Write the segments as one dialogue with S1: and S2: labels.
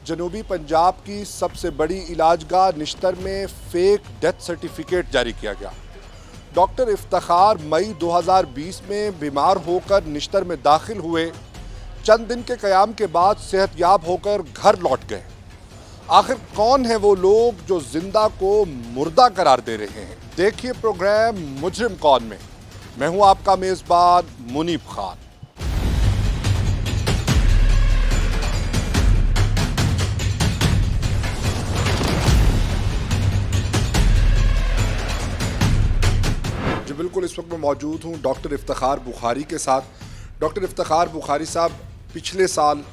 S1: जनूबी पंजाब की सबसे बड़ी इलाजगाह निश्तर में फेक डेथ सर्टिफिकेट जारी किया गया। डॉक्टर इफ्तिखार मई 2020 में बीमार होकर निश्तर में दाखिल हुए। चंद दिन के क़याम के बाद सेहतयाब होकर घर लौट गए। आखिर कौन है वो लोग जो जिंदा को मुर्दा करार दे रहे हैं? देखिए प्रोग्राम मुजरिम कौन में। मैं हूं आपका मेज़बान मुनीब खान। जी बिल्कुल, इस वक्त मैं मौजूद हूँ डॉक्टर इफ्तिखार बुखारी के साथ। डॉक्टर इफ्तिखार बुखारी साहब पिछले साल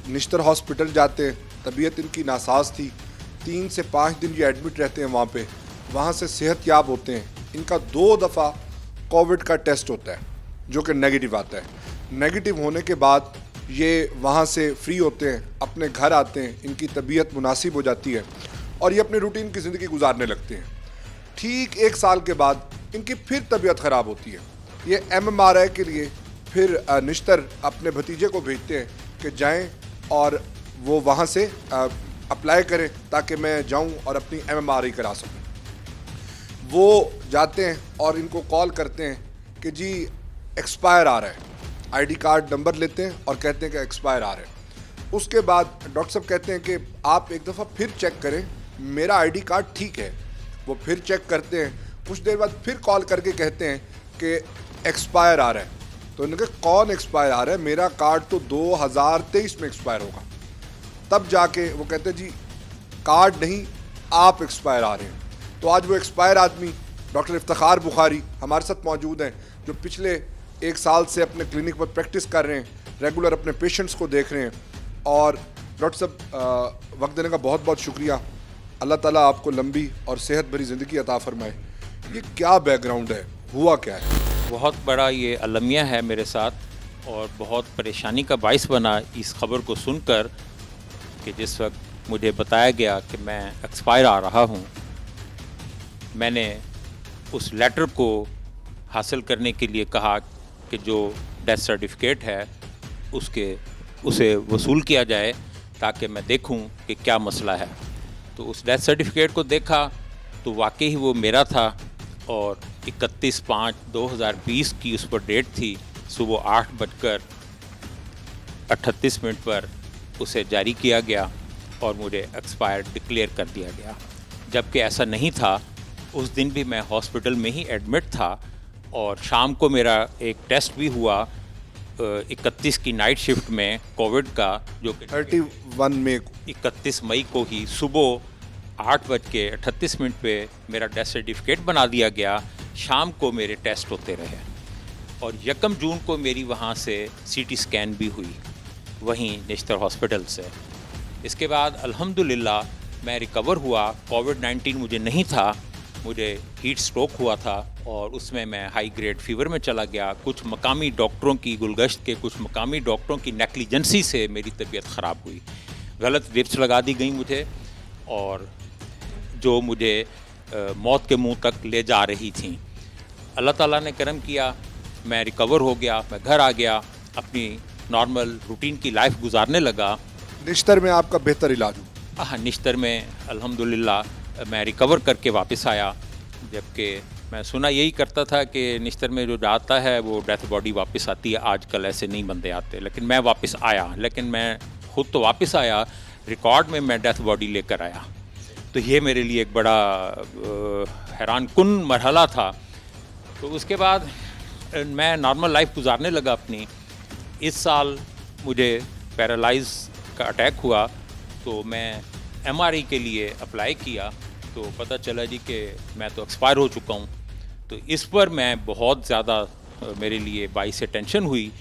S1: निश्तर हॉस्पिटल जाते हैं, तबीयत इनकी नासाज थी। 3 से 5 दिन ये एडमिट रहते हैं वहाँ से सेहतयाब होते हैं। इनका 2 दफ़ा कोविड का टेस्ट होता है जो कि नेगेटिव आता है। नेगेटिव होने के बाद ये वहाँ से फ्री होते हैं, अपने घर आते हैं, इनकी तबीयत मुनासिब हो जाती है और ये अपने रूटीन की ज़िंदगी गुजारने लगते हैं। ठीक 1 साल के बाद इनकी फिर तबीयत ख़राब होती है। ये MMRI के लिए फिर निश्तर अपने भतीजे को भेजते हैं कि जाएं और वो वहाँ से अप्लाई करें ताकि मैं जाऊं और अपनी MMRI करा सकूं। वो जाते हैं और इनको कॉल करते हैं कि जी एक्सपायर आ रहा है। ID कार्ड नंबर लेते हैं और कहते हैं कि एक्सपायर आ रहा है। उसके बाद डॉक्टर साहब कहते हैं कि आप एक दफ़ा फिर चेक करें, मेरा ID कार्ड ठीक है। वो फिर चेक करते हैं, कुछ देर बाद फिर कॉल करके कहते हैं कि एक्सपायर आ रहा है। तो इन्होंने कहा कौन एक्सपायर आ रहा है, मेरा कार्ड तो 2023 में एक्सपायर होगा। तब जाके वो कहते हैं जी कार्ड नहीं, आप एक्सपायर आ रहे हैं। तो आज वो एक्सपायर आदमी डॉक्टर इफ्तिखार बुखारी हमारे साथ मौजूद हैं, जो पिछले 1 साल से अपने क्लिनिक पर प्रैक्टिस कर रहे हैं, रेगुलर अपने पेशेंट्स को देख रहे हैं। और डॉक्टर साहब वक्त देने का बहुत बहुत शुक्रिया। अल्लाह ताला आपको लंबी और सेहत भरी ज़िंदगी अता फरमाए। ये क्या बैकग्राउंड है, हुआ क्या है?
S2: बहुत बड़ा ये अलमिया है मेरे साथ और बहुत परेशानी का बाइस बना इस खबर को सुनकर कि जिस वक्त मुझे बताया गया कि मैं एक्सपायर आ रहा हूँ, मैंने उस लेटर को हासिल करने के लिए कहा कि जो डेथ सर्टिफिकेट है उसे वसूल किया जाए ताकि मैं देखूं कि क्या मसला है। तो उस डेथ सर्टिफिकेट को देखा तो वाकई ही वो मेरा था और 31/5/2020 की उस पर डेट थी। सुबह 8:38 पर उसे जारी किया गया और मुझे एक्सपायर डिक्लेयर कर दिया गया, जबकि ऐसा नहीं था। उस दिन भी मैं हॉस्पिटल में ही एडमिट था और शाम को मेरा एक टेस्ट भी हुआ 31 की नाइट शिफ्ट में कोविड का, जो कि 31 मई को ही सुबह 8:38 पे मेरा डेथ सर्टिफिकेट बना दिया गया। शाम को मेरे टेस्ट होते रहे और 1 जून को मेरी वहाँ से CT स्कैन भी हुई वहीं निश्तर हॉस्पिटल से। इसके बाद अल्हम्दुलिल्लाह मैं रिकवर हुआ। कोविड-19 मुझे नहीं था, मुझे हीट स्ट्रोक हुआ था और उसमें मैं हाई ग्रेड फीवर में चला गया। कुछ मकामी डॉक्टरों की गुलगश्त के, कुछ मकामी डॉक्टरों की नेग्लिजेंसी से मेरी तबीयत ख़राब हुई। गलत ड्रिप्स लगा दी गई मुझे और जो मुझे मौत के मुंह तक ले जा रही थी। अल्लाह ताला ने करम किया, मैं रिकवर हो गया, मैं घर आ गया, अपनी नॉर्मल रूटीन की लाइफ गुजारने लगा।
S1: निश्तर में आपका बेहतर इलाज हुआ?
S2: हाँ, निश्तर में अल्हम्दुलिल्लाह मैं रिकवर करके वापस आया। जबकि मैं सुना यही करता था कि निश्तर में जो जाता है वो डेथ बॉडी वापस आती है, आजकल ऐसे नहीं बंदे आते। लेकिन मैं वापस आया, लेकिन मैं ख़ुद तो वापस आया, रिकॉर्ड में मैं डेथ बॉडी लेकर आया। तो ये मेरे लिए एक बड़ा हैरान कुन मरहला था। तो उसके बाद मैं नॉर्मल लाइफ गुजारने लगा अपनी। इस साल मुझे पैरालाइज का अटैक हुआ तो मैं MRI के लिए अप्लाई किया तो पता चला जी कि मैं तो एक्सपायर हो चुका हूँ। तो इस पर मैं बहुत ज़्यादा मेरे लिए बाइस से टेंशन हुई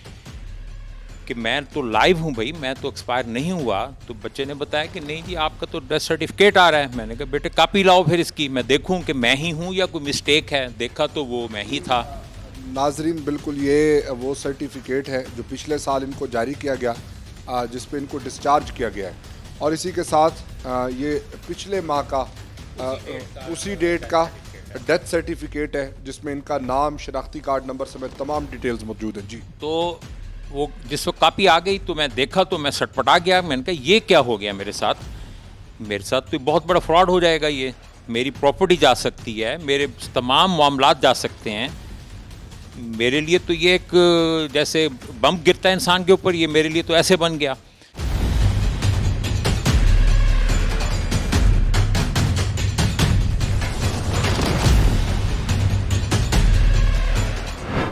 S2: कि मैं तो लाइव हूँ भाई, मैं तो एक्सपायर नहीं हुआ। तो बच्चे ने बताया कि नहीं जी आपका तो डेथ सर्टिफिकेट आ रहा है। मैंने कहा बेटे कापी लाओ फिर इसकी, मैं देखूँ कि मैं ही हूँ या कोई मिस्टेक है। देखा तो वो मैं ही था।
S1: नाजरीन बिल्कुल ये वो सर्टिफिकेट है जो पिछले साल इनको जारी किया गया, जिस पे इनको डिस्चार्ज किया गया है। और इसी के साथ ये पिछले माह का उसी डेट का डेथ सर्टिफिकेट है जिसमें इनका नाम, शनाख्ती कार्ड नंबर समेत तमाम डिटेल्स मौजूद हैं। जी,
S2: तो वो जिस वक्त कापी आ गई तो मैं देखा तो मैं सटपटा गया। मैंने कहा ये क्या हो गया मेरे साथ तो बहुत बड़ा फ्रॉड हो जाएगा, ये मेरी प्रॉपर्टी जा सकती है, मेरे तमाम मामलात जा सकते हैं। मेरे लिए तो ये एक जैसे बम गिरता है इंसान के ऊपर, ये मेरे लिए तो ऐसे बन गया।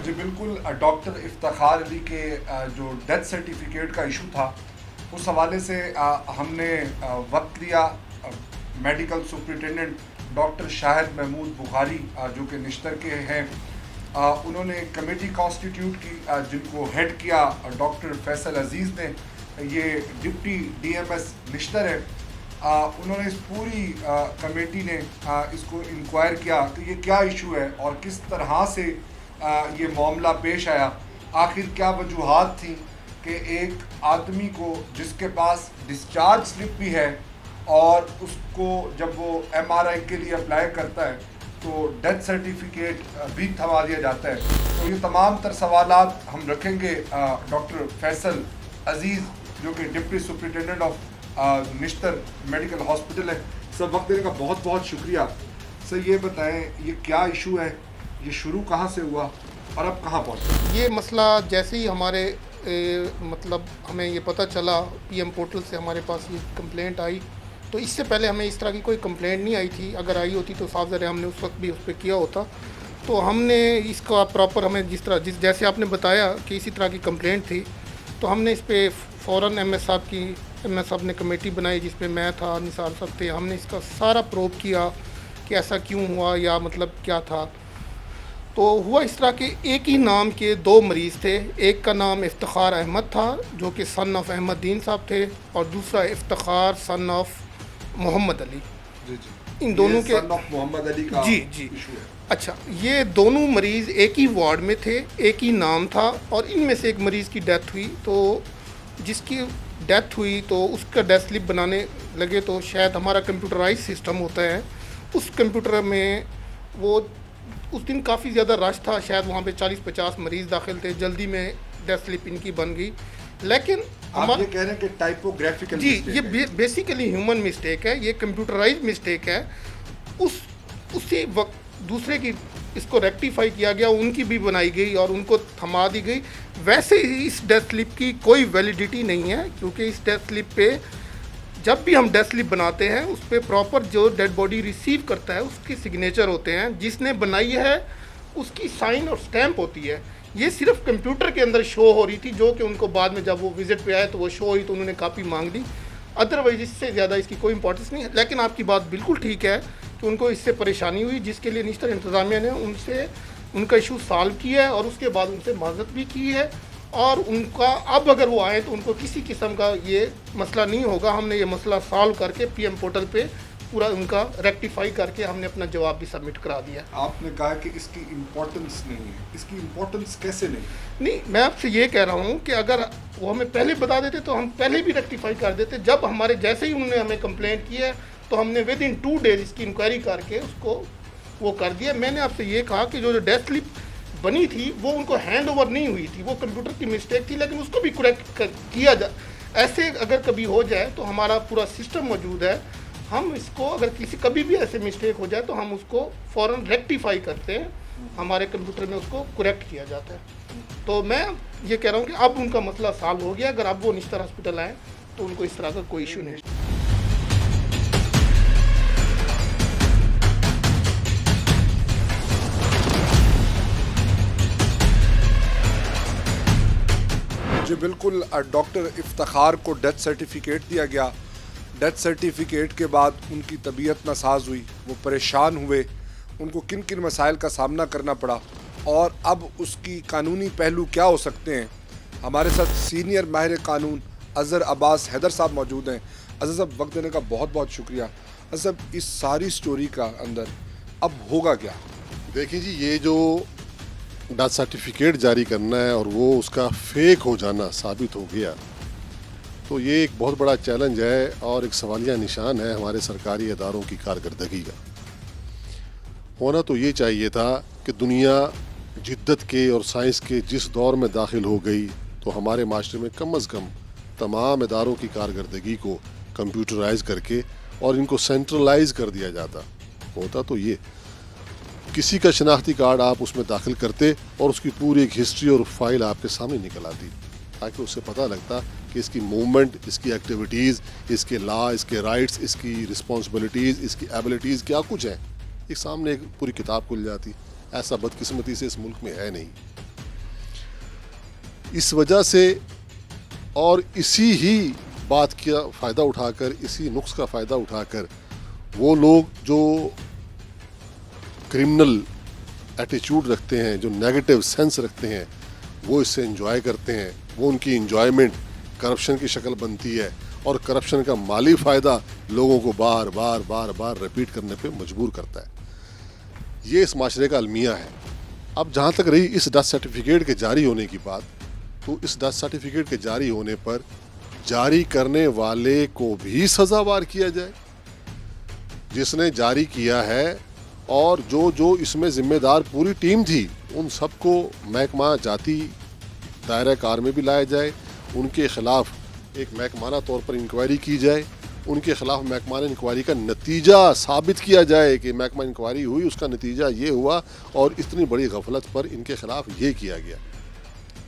S1: जी बिल्कुल, डॉक्टर इफ्तिखार अली के जो डेथ सर्टिफिकेट का इशू था उस हवाले से हमने वक्त लिया। Medical superintendent doctor Shahid Mahmood Bukhari जो कि निश्तर के हैं, उन्होंने कमेटी कॉन्स्टिट्यूट की जिनको हेड किया डॉक्टर फैसल अजीज़ ने। ये डिप्टी डीएमएस निश्तर है। उन्होंने इस पूरी कमेटी ने इसको इंक्वायर किया कि ये क्या इशू है और किस तरह से ये मामला पेश आया। आखिर क्या वजूहात थी कि एक आदमी को जिसके पास डिस्चार्ज स्लिप भी है और उसको जब वो एमआरआई के लिए अप्लाई करता है तो डेथ सर्टिफिकेट भी थमा दिया जाता है। तो ये तमाम तर सवालात हम रखेंगे डॉक्टर फैसल अजीज़ जो कि deputy superintendent of Nishtar medical hospital है। सर, वक्त देने का बहुत बहुत शुक्रिया। सर, ये बताएं ये क्या इशू है, ये शुरू कहाँ से हुआ और अब कहाँ पहुँचा?
S3: ये मसला जैसे ही हमारे मतलब हमें ये पता चला, पीएम पोर्टल से हमारे पास ये कंप्लेंट आई, तो इससे पहले हमें इस तरह की कोई कंप्लेंट नहीं आई थी। अगर आई होती तो साफ ज़रा हमने उस वक्त भी उस पर किया होता। तो हमने इसका प्रॉपर हमें जैसे आपने बताया कि इसी तरह की कंप्लेंट थी, तो हमने इस पर फ़ौरन एमएस साहब ने कमेटी बनाई जिसमें मैं था, निसार साहब थे। हमने इसका सारा प्रोब किया कि ऐसा क्यों हुआ या मतलब क्या था। तो हुआ इस तरह के एक ही नाम के दो मरीज़ थे। एक का नाम इफ्तिखार अहमद था जो कि सन ऑफ अहमदीन साहब थे, और दूसरा इफ्तिखार सन ऑफ मोहम्मद अली।
S1: जी
S3: इन दोनों के
S1: सन ऑफ मोहम्मद अली का
S3: जी
S1: इशू है।
S3: अच्छा, ये दोनों मरीज़ एक ही वार्ड में थे, एक ही नाम था, और इनमें से एक मरीज़ की डेथ हुई। तो जिसकी डेथ हुई तो उसका डेथ स्लिप बनाने लगे, तो शायद हमारा कंप्यूटराइज सिस्टम होता है, उस कंप्यूटर में वो उस दिन काफ़ी ज़्यादा रश था, शायद वहाँ पे 40-50 मरीज़ दाखिल थे, जल्दी में डेथ स्लिप इनकी बन गई। लेकिन
S1: आप ये कह रहे हैं कि टाइपोग्राफिकल
S3: जी, ये बेसिकली ह्यूमन मिस्टेक है, ये कंप्यूटराइज मिस्टेक है। उसी वक्त दूसरे की इसको रेक्टिफाई किया गया, उनकी भी बनाई गई और उनको थमा दी गई। वैसे ही इस डेथ स्लिप की कोई वैलिडिटी नहीं है, क्योंकि इस डेथ स्लिप पे जब भी हम डेथ स्लिप बनाते हैं उस पर प्रॉपर जो डेड बॉडी रिसीव करता है उसके सिग्नेचर होते हैं, जिसने बनाई है उसकी साइन और स्टैंप होती है। ये सिर्फ कंप्यूटर के अंदर शो हो रही थी, जो कि उनको बाद में जब वो विजिट पे आए तो वो शो हुई तो उन्होंने कॉपी मांग ली। अदरवाइज इससे ज़्यादा इसकी कोई इंपॉर्टेंस नहीं है। लेकिन आपकी बात बिल्कुल ठीक है कि उनको इससे परेशानी हुई, जिसके लिए निश्तर इंतज़ामिया ने उनसे उनका इशू सॉल्व किया है और उसके बाद उनसे माजरत भी की है। और उनका अब अगर वो आए तो उनको किसी किस्म का ये मसला नहीं होगा। हमने ये मसला सॉल्व करके पीएम पोर्टल पे पूरा उनका रेक्टिफाई करके हमने अपना जवाब भी सबमिट करा दिया।
S1: आपने कहा कि इसकी इम्पोर्टेंस नहीं है, इसकी इम्पोर्टेंस कैसे नहीं?
S3: मैं आपसे ये कह रहा हूँ कि अगर वो हमें पहले बता देते तो हम पहले भी रेक्टिफाई कर देते। जब हमारे जैसे ही उन्होंने हमें कंप्लेंट की है तो हमने विद इन 2 डेज इसकी इंक्वायरी करके उसको वो कर दिया। मैंने आपसे ये कहा कि जो डेथ स्लिप बनी थी वो उनको हैंड ओवर नहीं हुई थी, वो कंप्यूटर की मिस्टेक थी, लेकिन उसको भी करेक्ट किया जा। ऐसे अगर कभी हो जाए तो हमारा पूरा सिस्टम मौजूद है, हम इसको अगर कभी भी ऐसे मिस्टेक हो जाए तो हम उसको फ़ौरन रेक्टिफाई करते हैं, हमारे कंप्यूटर में उसको करेक्ट किया जाता है। तो मैं ये कह रहा हूँ कि अब उनका मसला सॉल्व हो गया। अगर अब वो निश्तर हॉस्पिटल आए तो उनको इस तरह का कोई इशू नहीं।
S1: जी बिल्कुल, डॉक्टर इफ्तिखार को डेथ सर्टिफिकेट दिया गया। डेथ सर्टिफिकेट के बाद उनकी तबीयत नासाज हुई, वो परेशान हुए, उनको किन किन मसाइल का सामना करना पड़ा और अब उसकी कानूनी पहलू क्या हो सकते हैं। हमारे साथ सीनियर माहिर कानून अज़हर अब्बास हैदर साहब मौजूद हैं। अज़हर साहब, वक्त देने का बहुत बहुत शुक्रिया। अज़हर साहब, इस सारी स्टोरी का अंदर अब होगा क्या?
S4: देखिए जी, ये जो डेथ सर्टिफिकेट जारी करना है और वो उसका फेक हो जाना साबित हो गया, तो ये एक बहुत बड़ा चैलेंज है और एक सवालिया निशान है हमारे सरकारी इदारों की कारकर्दगी का। होना तो ये चाहिए था कि दुनिया जिद्दत के और साइंस के जिस दौर में दाखिल हो गई, तो हमारे माशरे में कम अज़ कम तमाम इदारों की कारकर्दगी को कंप्यूटराइज करके और इनको सेंट्रलाइज कर दिया जाता। होता तो ये, किसी का शनाख्ती कार्ड आप उसमें दाखिल करते और उसकी पूरी एक हिस्ट्री और फाइल आपके सामने निकल आती, ताकि उससे पता लगता कि इसकी मूवमेंट, इसकी एक्टिविटीज़, इसके लॉ, इसके राइट्स, इसकी रिस्पॉन्सिबिलिटीज़, इसकी एबिलिटीज़ क्या कुछ है, एक सामने एक पूरी किताब खुल जाती। ऐसा बदकिस्मती से इस मुल्क में है नहीं। इस वजह से और इसी ही बात का फ़ायदा उठाकर, इसी नुक्स का फ़ायदा उठाकर वो लोग जो क्रिमिनल एटीट्यूड रखते हैं, जो नेगेटिव सेंस रखते हैं, वो इससे एंजॉय करते हैं। वो उनकी इंजॉयमेंट करप्शन की शक्ल बनती है और करप्शन का माली फ़ायदा लोगों को बार बार बार बार रिपीट करने पे मजबूर करता है। ये इस माशरे का अलमिया है। अब जहाँ तक रही इस डेथ सर्टिफिकेट के जारी होने की बात, तो इस डेथ सर्टिफिकेट के जारी होने पर जारी करने वाले को भी सज़ावार किया जाए, जिसने जारी किया है, और जो जो इसमें ज़िम्मेदार पूरी टीम थी उन सबको महकमा जाती दायरा कार में भी लाया जाए। उनके ख़िलाफ़ एक महकमाना तौर पर इंक्वायरी की जाए, उनके ख़िलाफ़ महकमाना इंक्वायरी का नतीजा साबित किया जाए कि महकमा इंक्वायरी हुई, उसका नतीजा ये हुआ और इतनी बड़ी गफलत पर इनके ख़िलाफ़ ये किया गया,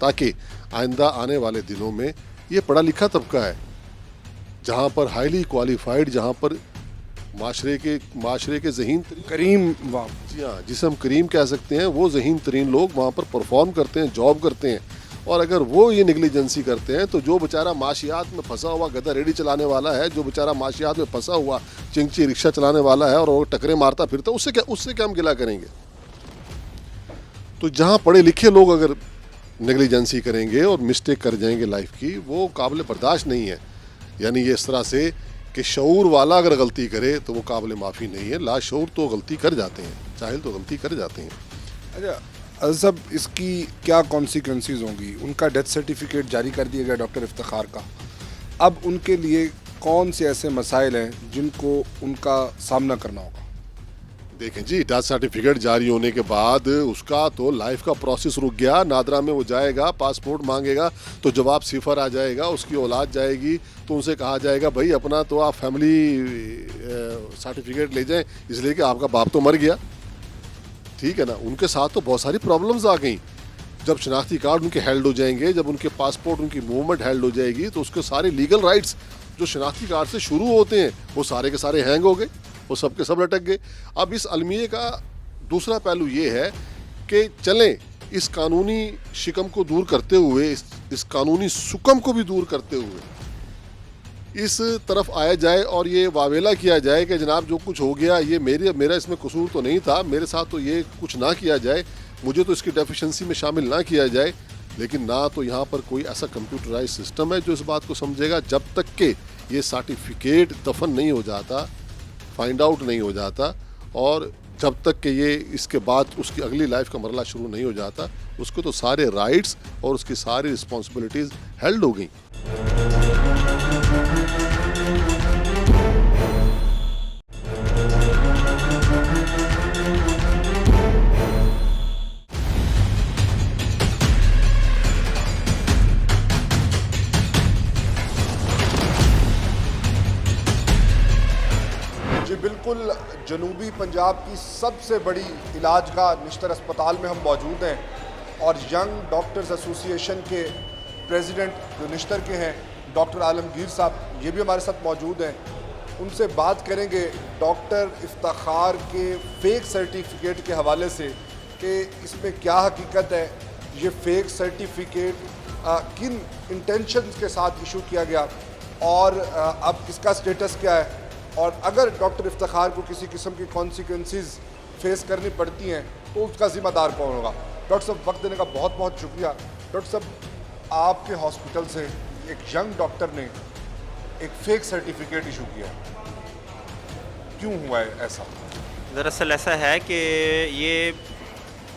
S4: ताकि आइंदा आने वाले दिनों में ये पढ़ा लिखा तबका है, जहाँ पर हाईली क्वालिफाइड, जहाँ पर माशरे के ज़हीन
S1: करीम, वाह,
S4: जी हाँ, जिसे हम करीम कह सकते हैं, वो ज़हीन तरीन लोग वहाँ पर परफॉर्म करते हैं, जॉब करते हैं। और अगर वो ये निगलिजेंसी करते हैं तो जो बेचारा माशियात में फंसा हुआ गधा रेडी चलाने वाला है, जो बेचारा माशियात में फंसा हुआ चिंगची रिक्शा चलाने वाला है और वो टकरे मारता फिरता, उससे क्या हम गिला करेंगे। तो जहाँ पढ़े लिखे लोग अगर नेगलिजेंसी करेंगे और मिस्टेक कर जाएंगे लाइफ की, वो काबिल बर्दाश्त नहीं है। यानी ये इस तरह से कि शऊर वाला अगर गलती करे तो वो काबिल माफ़ी नहीं है, लाशऊर तो गलती कर जाते हैं, जाहिल तो गलती कर जाते हैं।
S1: अच्छा सब इसकी क्या कॉन्सिक्वेंसेस होंगी? उनका डेथ सर्टिफिकेट जारी कर दिया गया डॉक्टर इफ्तिखार का, अब उनके लिए कौन से ऐसे मसाइल हैं जिनको उनका सामना करना होगा?
S4: देखें जी, डेथ सर्टिफिकेट जारी होने के बाद उसका तो लाइफ का प्रोसेस रुक गया। नादरा में वो जाएगा, पासपोर्ट मांगेगा तो जवाब सिफर आ जाएगा, उसकी औलाद जाएगी तो उनसे कहा जाएगा भाई अपना तो आप फैमिली सर्टिफिकेट ले जाएं, इसलिए कि आपका बाप तो मर गया। ठीक है ना, उनके साथ तो बहुत सारी प्रॉब्लम्स आ गई। जब शनाख्ती कार्ड उनके हेल्ड हो जाएंगे, जब उनके पासपोर्ट, उनकी मूवमेंट हेल्ड हो जाएगी, तो उसके सारे लीगल राइट्स जो शनाख्ती कार्ड से शुरू होते हैं वो सारे के सारे हैंग हो गए, वो सब के सब लटक गए। अब इस अलमिये का दूसरा पहलू ये है कि चलें इस कानूनी शिकम को दूर करते हुए, इस कानूनी सुकम को भी दूर करते हुए इस तरफ आया जाए और ये वावेला किया जाए कि जनाब जो कुछ हो गया ये मेरा इसमें कसूर तो नहीं था, मेरे साथ तो ये कुछ ना किया जाए, मुझे तो इसकी डेफिशिएंसी में शामिल ना किया जाए। लेकिन ना तो यहाँ पर कोई ऐसा कंप्यूटराइज सिस्टम है जो इस बात को समझेगा। जब तक कि ये सर्टिफिकेट दफन नहीं हो जाता, फाइंड आउट नहीं हो जाता, और जब तक कि ये इसके बाद उसकी अगली लाइफ का मरला शुरू नहीं हो जाता, उसको तो सारे राइट्स और उसकी सारी रिस्पॉन्सिबिलिटीज़ हेल्ड हो गई।
S1: जी बिल्कुल, जनूबी पंजाब की सबसे बड़ी इलाजगाह निश्तर अस्पताल में हम मौजूद हैं और यंग डॉक्टर्स एसोसिएशन के प्रेसिडेंट जो निश्तर के हैं डॉक्टर आलमगीर साहब, ये भी हमारे साथ मौजूद हैं। उनसे बात करेंगे डॉक्टर इफ्तिखार के फेक सर्टिफिकेट के हवाले से कि इसमें क्या हकीकत है, ये फेक सर्टिफिकेट किन इंटेंशंस के साथ इशू किया गया और अब इसका स्टेटस क्या है, और अगर डॉक्टर इफ्तिखार को किसी किस्म की कॉन्सिक्वेंसेस फेस करनी पड़ती हैं तो उसका ज़िम्मेदार कौन होगा। डॉक्टर साहब वक्त देने का बहुत बहुत शुक्रिया। डॉक्टर साहब, आपके हॉस्पिटल से एक यंग डॉक्टर ने एक फेक सर्टिफिकेट इशू किया, क्यों हुआ है ऐसा?
S5: दरअसल ऐसा है कि ये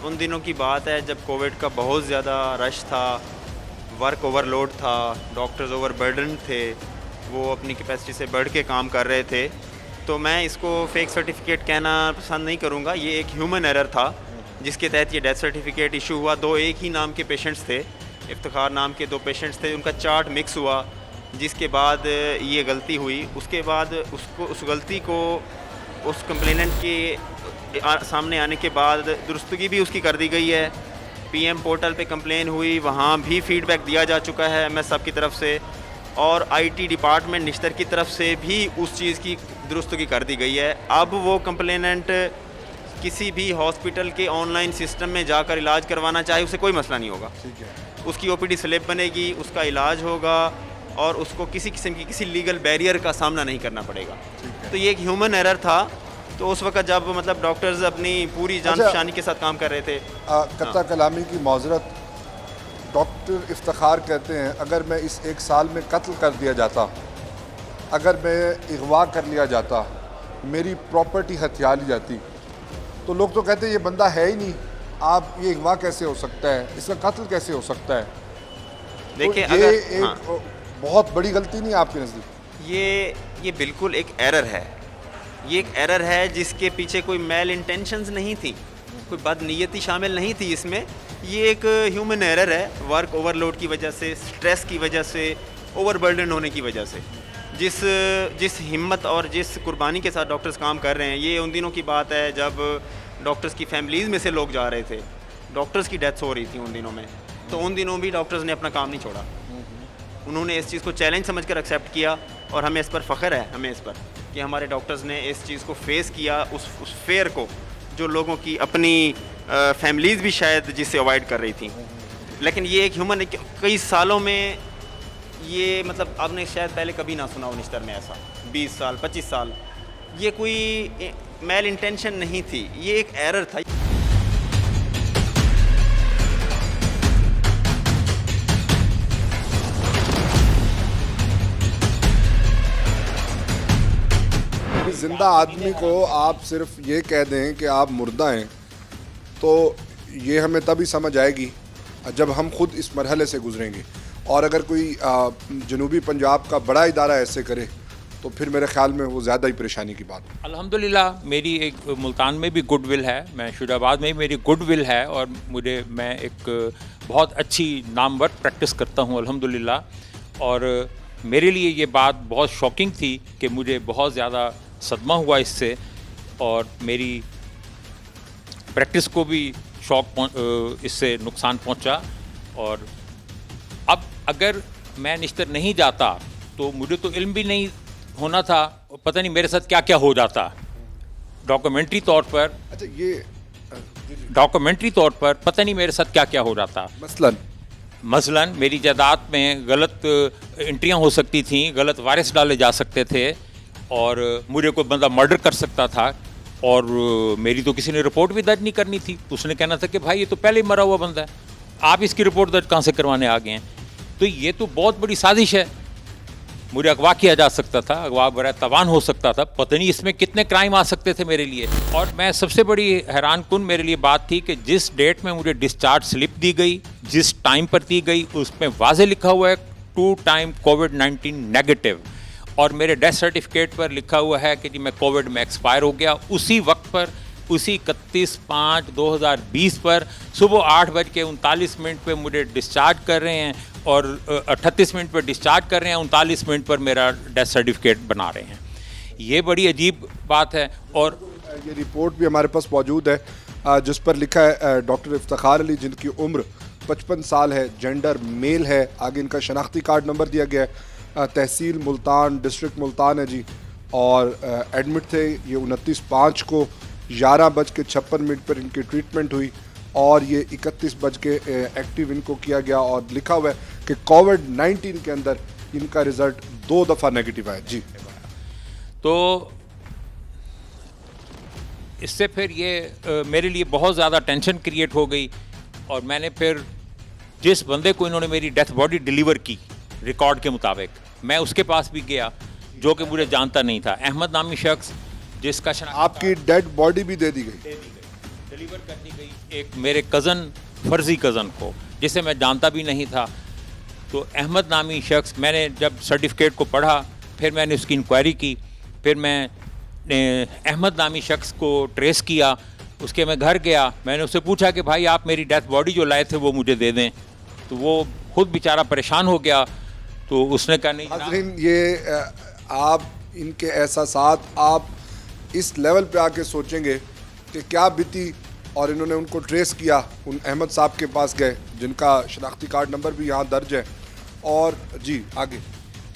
S5: उन दिनों की बात है जब कोविड का बहुत ज़्यादा रश था, वर्क ओवरलोड था, डॉक्टर्स ओवरबर्डन थे, वो अपनी कैपेसिटी से बढ़ के काम कर रहे थे। तो मैं इसको फेक सर्टिफिकेट कहना पसंद नहीं करूँगा। ये एक ह्यूमन एरर था जिसके तहत ये डेथ सर्टिफिकेट इशू हुआ। दो एक ही नाम के पेशेंट्स थे, इफ्तिखार नाम के 2 पेशेंट्स थे, उनका चार्ट मिक्स हुआ, जिसके बाद ये गलती हुई। उसके बाद उस गलती को उस कंप्लेनेंट के सामने आने के बाद दुरुस्तगी भी उसकी कर दी गई है। पीएम पोर्टल पे कंप्लेन हुई, वहाँ भी फीडबैक दिया जा चुका है एमएस साहब की तरफ से, और आईटी डिपार्टमेंट निश्तर की तरफ से भी उस चीज़ की दुरुस्तगी कर दी गई है। अब वो कंप्लेनेंट किसी भी हॉस्पिटल के ऑनलाइन सिस्टम में जाकर इलाज करवाना चाहे, उसे कोई मसला नहीं होगा।
S1: ठीक है।
S5: उसकी ओपीडी स्लिप बनेगी, उसका इलाज होगा और उसको किसी किस्म की किसी लीगल बैरियर का सामना नहीं करना पड़ेगा। तो ये एक ह्यूमन एरर था। तो उस वक्त जब मतलब डॉक्टर्स अपनी पूरी जान
S1: अच्छा,
S5: पहचानी के साथ काम कर रहे थे।
S1: कत्ता कलामी की माजरत, डॉक्टर इफ्तिखार कहते हैं अगर मैं इस 1 साल में कत्ल कर दिया जाता, अगर मैं अगवा कर लिया जाता, मेरी प्रॉपर्टी हथिया ली जाती, तो लोग तो कहते हैं ये बंदा है ही नहीं, आप ये अगवा कैसे हो सकता है, इसका कत्ल कैसे हो सकता है।
S5: देखिए
S1: तो ये
S5: अगर
S1: एक बहुत बड़ी गलती नहीं है आपके नज़दीक?
S5: ये बिल्कुल एक एरर है। ये एक एरर है जिसके पीछे कोई मेल इंटेंशंस नहीं थी, कोई बदनीयती शामिल नहीं थी इसमें। ये एक ह्यूमन एरर है, वर्क ओवरलोड की वजह से, स्ट्रेस की वजह से, ओवरबर्डन होने की वजह से। जिस हिम्मत और जिस कुर्बानी के साथ डॉक्टर्स काम कर रहे हैं, ये उन दिनों की बात है जब डॉक्टर्स की फैमिलीज़ में से लोग जा रहे थे, डॉक्टर्स की डेथ्स हो रही थी उन दिनों में। तो उन दिनों भी डॉक्टर्स ने अपना काम नहीं छोड़ा, उन्होंने इस चीज़ को चैलेंज समझकर एक्सेप्ट किया, और हमें इस पर फ़ख्र है, हमें इस पर कि हमारे डॉक्टर्स ने इस चीज़ को फेस किया, उस फेयर को जो लोगों की अपनी फैमिलीज़ भी शायद जिससे अवॉइड कर रही थी। लेकिन ये एक ह्यूमन, कई सालों में ये मतलब आपने शायद पहले कभी ना सुना हो निश्तर में ऐसा, 20 साल 25 साल, ये कोई मेल इंटेंशन नहीं थी, ये एक एरर था।
S1: जिंदा आदमी को आप सिर्फ ये कह दें कि आप मुर्दा हैं, तो ये हमें तभी समझ आएगी जब हम खुद इस मरहले से गुजरेंगे। और अगर कोई जनूबी पंजाब का बड़ा इदारा ऐसे करे तो फिर मेरे ख्याल में वो ज़्यादा ही परेशानी की बात है।
S2: अल्हम्दुलिल्लाह मेरी एक मुल्तान में भी गुडविल है, मैं शुजाबाद में भी मेरी गुडविल है, और मैं एक बहुत अच्छी नामवर प्रैक्टिस करता हूँ अल्हम्दुलिल्लाह। और मेरे लिए ये बात बहुत शॉकिंग थी कि मुझे बहुत ज़्यादा सदमा हुआ इससे, और मेरी प्रैक्टिस को भी इससे नुकसान पहुंचा। और अब अगर मैं निश्तर नहीं जाता तो मुझे तो इल्म भी नहीं होना था, पता नहीं मेरे साथ क्या क्या हो जाता डॉक्यूमेंट्री तौर पर।
S1: अच्छा, ये
S2: डॉक्यूमेंट्री तौर पर पता नहीं मेरे साथ क्या क्या हो जाता। मसलन मेरी जायदाद में गलत एंट्रियां हो सकती थीं, गलत वारिस डाले जा सकते थे, और मुझे कोई बंदा मर्डर कर सकता था, और मेरी तो किसी ने रिपोर्ट भी दर्ज नहीं करनी थी। उसने कहना था कि भाई ये तो पहले ही मरा हुआ बंदा है, आप इसकी रिपोर्ट दर्ज कहाँ से करवाने आ गए हैं। तो ये तो बहुत बड़ी साजिश है, मुझे अगवा किया जा सकता था, अगवा बड़ा तवान हो सकता था, पता नहीं इसमें कितने क्राइम आ सकते थे मेरे लिए। और मैं सबसे बड़ी हैरान कुन मेरे लिए बात थी कि जिस डेट में मुझे डिस्चार्ज स्लिप दी गई, जिस टाइम पर दी गई, उसमें वाज़े लिखा हुआ है 2 टाइम कोविड-19 नेगेटिव, और मेरे डेथ सर्टिफिकेट पर लिखा हुआ है कि जी मैं कोविड में एक्सपायर हो गया। उसी वक्त पर, उसी 31/5/2020 पर सुबह 8:39 पे मुझे डिस्चार्ज कर रहे हैं, और 38 मिनट पर डिस्चार्ज कर रहे हैं, 39 मिनट पर मेरा डेथ सर्टिफिकेट बना रहे हैं। ये बड़ी अजीब बात है। और
S1: ये रिपोर्ट भी हमारे पास मौजूद है जिस पर लिखा है डॉक्टर इफ्तिखार अली, जिनकी उम्र 55 साल है, जेंडर मेल है, आगे इनका शनाख्ती कार्ड नंबर दिया गया है, तहसील मुल्तान, डिस्ट्रिक्ट मुल्तान है जी, और एडमिट थे ये 29/5 को, 11:56 पर इनकी ट्रीटमेंट हुई, और ये 31 एक्टिव इनको किया गया, और लिखा हुआ है कि कोविड-19 के अंदर इनका रिज़ल्ट 2 दफ़ा नेगेटिव आया जी।
S2: तो इससे फिर ये मेरे लिए बहुत ज़्यादा टेंशन क्रिएट हो गई, और मैंने फिर जिस बंदे को इन्होंने मेरी डेथ बॉडी डिलीवर की रिकॉर्ड के मुताबिक, मैं उसके पास भी गया जो कि मुझे जानता नहीं था। अहमद नामी शख्स जिसका
S1: आपकी डेड बॉडी भी दे दी गई,
S2: डिलीवर कर दी गई एक मेरे कज़न, फर्जी कज़न को, जिसे मैं जानता भी नहीं था। तो अहमद नामी शख्स, मैंने जब सर्टिफिकेट को पढ़ा, फिर मैंने उसकी इंक्वायरी की, फिर मैंने अहमद नामी शख्स को ट्रेस किया, उसके मैं घर गया, मैंने उससे पूछा कि भाई आप मेरी डेथ बॉडी जो लाए थे वो मुझे दे दें। तो वो खुद बेचारा परेशान हो गया। तो उसने कहा नहीं जनाब,
S1: नाज़रीन, ये आप इनके एहसासात आप इस लेवल पे आके सोचेंगे कि क्या बीती। और इन्होंने उनको ट्रेस किया, उन अहमद साहब के पास गए जिनका शनाख्ती कार्ड नंबर भी यहाँ दर्ज है। और जी आगे,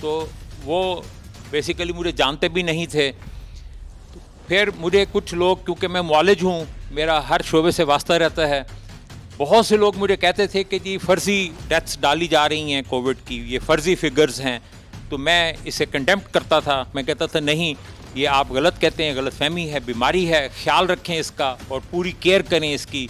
S2: तो वो बेसिकली मुझे जानते भी नहीं थे। तो फिर मुझे कुछ लोग, क्योंकि मैं मुआलिज हूँ, मेरा हर शोबे से वास्ता रहता है, बहुत से लोग मुझे कहते थे कि जी फर्जी डेथ्स डाली जा रही हैं कोविड की, ये फर्जी फिगर्स हैं। तो मैं इसे कंडेम्प्ट करता था। मैं कहता था नहीं, ये आप गलत कहते हैं, गलत फहमी है, बीमारी है, ख्याल रखें इसका और पूरी केयर करें इसकी।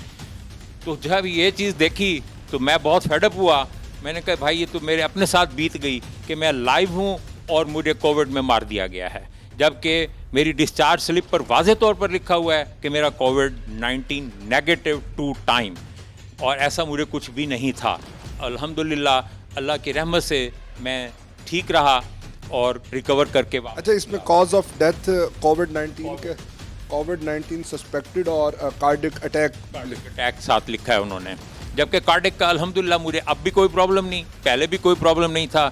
S2: तो जब ये चीज़ देखी तो मैं बहुत फेडअप हुआ। मैंने कहा भाई ये तो मेरे अपने साथ बीत गई कि मैं लाइव हूँ और मुझे कोविड में मार दिया गया है, जबकि मेरी डिस्चार्ज स्लिप पर वाज़े तौर पर लिखा हुआ है कि मेरा कोविड-19 नेगेटिव 2 टाइम, और ऐसा मुझे कुछ भी नहीं था। अल्हम्दुलिल्लाह अल्लाह की रहमत से मैं ठीक रहा और रिकवर करके
S1: अच्छा, इसमें cause of death covid suspected और कार्डिक
S2: अटैक साथ लिखा है उन्होंने, जबकि कार्डिक का अल्हम्दुलिल्लाह मुझे अब भी कोई प्रॉब्लम नहीं, पहले भी कोई प्रॉब्लम नहीं था।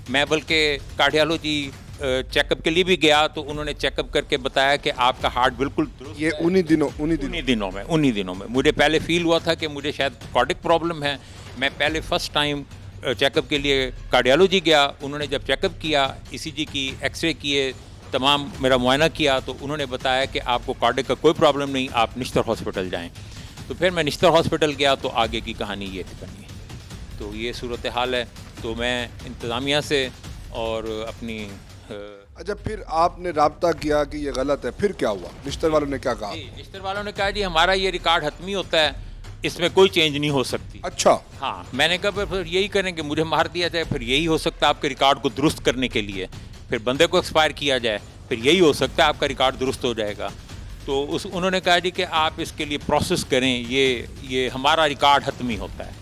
S2: मैं बल्कि कार्डियोलॉजी चेकअप के लिए भी गया तो उन्होंने चेकअप करके बताया कि आपका हार्ट बिल्कुल दुरुस्त
S1: ये
S2: है।
S1: उन्हीं दिनों
S2: में मुझे पहले फील हुआ था कि मुझे शायद कार्डिक प्रॉब्लम है। मैं पहले फर्स्ट टाइम चेकअप के लिए कार्डियोलॉजी गया। उन्होंने जब चेकअप किया, ईसीजी की, एक्सरे किए, तमाम मेरा मुआयना किया, तो उन्होंने बताया कि आपको कार्डिक का कोई प्रॉब्लम नहीं, आप निश्तर हॉस्पिटल जाएं। तो फिर मैं निश्तर हॉस्पिटल गया तो आगे की कहानी ये बनी। तो ये सूरत हाल है। तो मैं इंतज़ामिया से और अपनी
S1: अच्छा, फिर आपने राब्ता किया कि ये गलत है, फिर क्या हुआ? निश्तर वालों ने क्या कहा?
S2: निश्तर वालों ने कहा जी हमारा ये रिकॉर्ड हतमी होता है, इसमें कोई चेंज नहीं हो सकती।
S1: अच्छा,
S2: हाँ, मैंने कहा फिर यही करेंगे, मुझे मार दिया जाए, फिर यही हो सकता है आपके रिकॉर्ड को दुरुस्त करने के लिए, फिर बंदे को एक्सपायर किया जाए, फिर यही हो सकता है आपका रिकॉर्ड दुरुस्त हो जाएगा। तो उन्होंने कहा जी कि आप इसके लिए प्रोसेस करें, ये हमारा रिकॉर्ड हतमी होता है।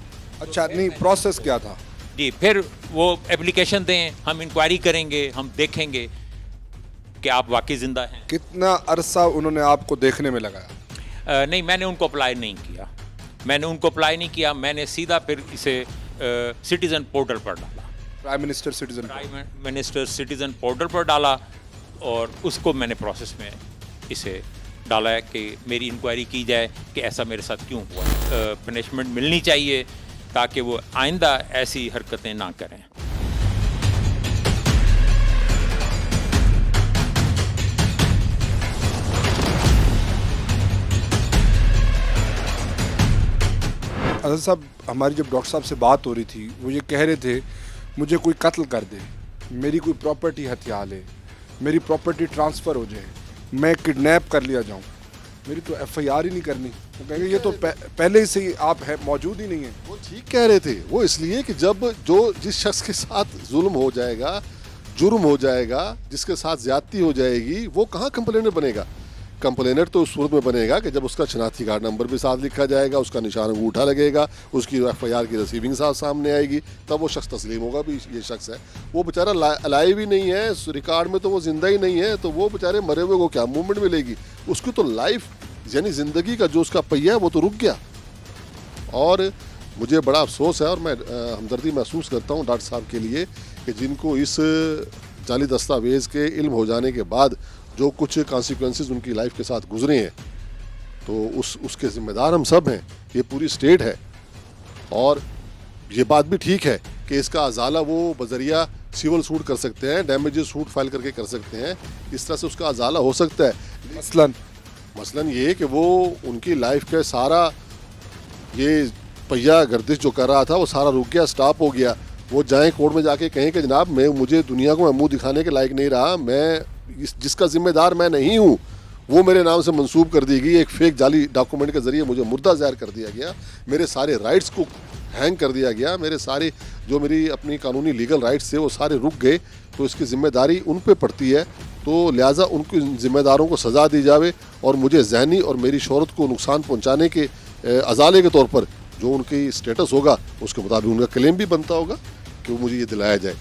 S1: अच्छा, नहीं, प्रोसेस क्या था?
S2: जी, फिर वो एप्लीकेशन दें, हम इंक्वायरी करेंगे, हम देखेंगे कि आप वाकई ज़िंदा हैं।
S1: कितना अरसा उन्होंने आपको देखने में लगाया?
S2: नहीं, मैंने उनको अप्लाई नहीं किया। मैंने सीधा फिर इसे सिटीज़न पोर्टल पर डाला,
S1: प्राइम मिनिस्टर
S2: सिटीज़न पोर्टल पर डाला, और उसको मैंने प्रोसेस में इसे डाला है कि मेरी इंक्वायरी की जाए कि ऐसा मेरे साथ क्यों हुआ। पनिशमेंट मिलनी चाहिए ताकि वो आइंदा ऐसी हरकतें ना करें।
S1: अजहर साहब, हमारी जब डॉक्टर साहब से बात हो रही थी, वो ये कह रहे थे मुझे कोई कत्ल कर दे, मेरी कोई प्रॉपर्टी हथिया ले, मेरी प्रॉपर्टी ट्रांसफ़र हो जाए, मैं किडनैप कर लिया जाऊं, मेरी तो एफआईआर ही नहीं करनी। वो कहेंगे ये तो पहले ही से ही आप है, मौजूद ही नहीं है।
S4: वो ठीक कह रहे थे। वो इसलिए कि जब जिस शख्स के साथ जुल्म हो जाएगा, जुर्म हो जाएगा, जिसके साथ ज्यादती हो जाएगी, वो कहाँ कंप्लेनर बनेगा? कंप्लेनर तो उस सूरत में बनेगा कि जब उसका शनाख्ती कार्ड नंबर भी साथ लिखा जाएगा, उसका निशान अंगूठा लगेगा, उसकी एफआईआर की रिसीविंग साथ सामने आएगी, तब वो शख्स तस्लीम होगा भी ये शख्स है। वो बेचारा अलाइव ही नहीं है, रिकॉर्ड में तो वो जिंदा ही नहीं है, तो वो बेचारे मरे हुए को क्या मूवमेंट मिलेगी? उसकी तो लाइफ यानी ज़िंदगी का जो उसका पहिया है वो तो रुक गया। और मुझे बड़ा अफसोस है और मैं हमदर्दी महसूस करता हूँ डॉक्टर साहब के लिए कि जिनको इस जाली दस्तावेज़ के इल्म हो जाने के बाद जो कुछ कॉन्सिक्वेंसेस उनकी लाइफ के साथ गुजरे हैं, तो उसके ज़िम्मेदार हम सब हैं, ये पूरी स्टेट है। और ये बात भी ठीक है कि इसका अजाला वो बजरिया सिविल सूट कर सकते हैं, डैमेजेस सूट फाइल करके कर सकते हैं, इस तरह से उसका अजाला हो सकता है। मसलन ये कि वो उनकी लाइफ का सारा ये पहिया गर्दिश जो कर रहा था वो सारा रुक गया, स्टॉप हो गया। वो जाएं कोर्ट में जाके कहें कि जनाब मुझे दुनिया को मैं मुँह दिखाने के लायक नहीं रहा, मैं जिसका जिम्मेदार मैं नहीं हूँ वो मेरे नाम से मंसूब कर दी गई, एक फेक जाली डॉक्यूमेंट के ज़रिए मुझे मुर्दा ज़ाहिर कर दिया गया, मेरे सारे राइट्स को हैंग कर दिया गया, मेरे सारे जो मेरी अपनी कानूनी लीगल राइट्स थे वो सारे रुक गए। तो इसकी ज़िम्मेदारी उन पे पड़ती है, तो लिहाजा उनकी ज़िम्मेदारों को सज़ा दी जावे और मुझे ज़हनी और मेरी शोहरत को नुकसान पहुँचाने के अजाले के तौर पर जो उनकी स्टेटस होगा उसके मुताबिक उनका क्लेम भी बनता होगा कि मुझे ये दिलाया जाए।